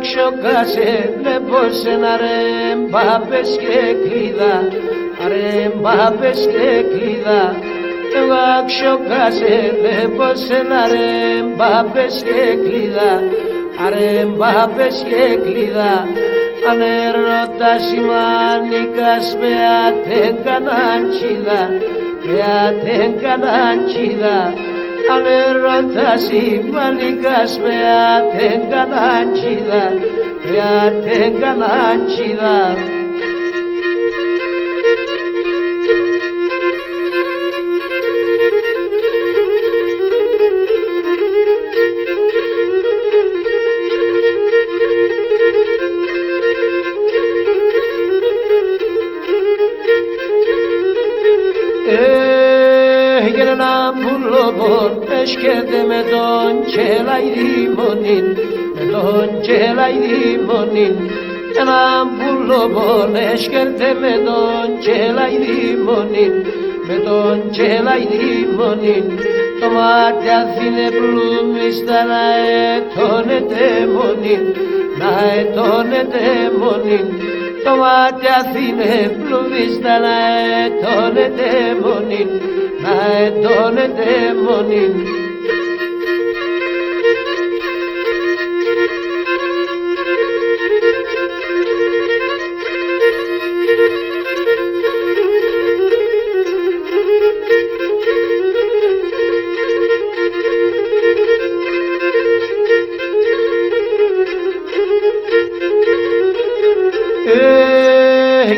ξοκάσε βλέπω σένα ρε μπάπες και κλίδα, ρε μπάπες και κλίδα. Εγώ ξοκάσε βλέπω σένα ρε μπάπες και κλίδα, ρε μπάπες και κλίδα. Αν ρωτάς η μάνικας πια τεν κανάντσιδα, πια τεν κανάντσιδα. Αν ρωτάς η μάνικας πια τεν κανάντσιδα, πια τεν κανάντσιδα. Έγινε ένα πουλοπον, έσκεται με τον κελαϊδίμονιν, με τον κελαϊδίμονιν. Ένα πουλοπον, έσκεται με τον κελαϊδίμονιν, με τον κελαϊδίμονιν. Το μάτι Αθήνε πλούμιστα να ετώνεται μονιν, να ετώνεται μονιν. Το μάτι Αθήνε πλούμιστα να ετώνεται μονιν, να ετώνεται μονιν.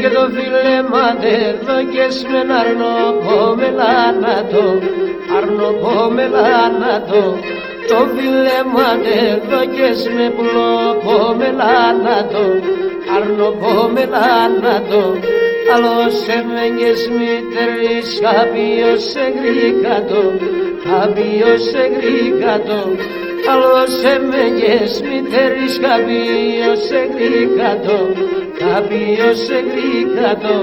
Και το φίλε μαντέρδο και σμεν αρνοπομελάνατο, αρνοπομελάνατο. Το φίλε μαντέρδο και σμεν πουλοπομελάνατο, αρνοπομελάνατο. Άλλος εμέγγες μητερής κάποιος εγρήκατο, κάποιος εγρήκατο. Άλλος εμέγγες μητερής κάποιος εγρήκατο, κάποιος εγρήκατο.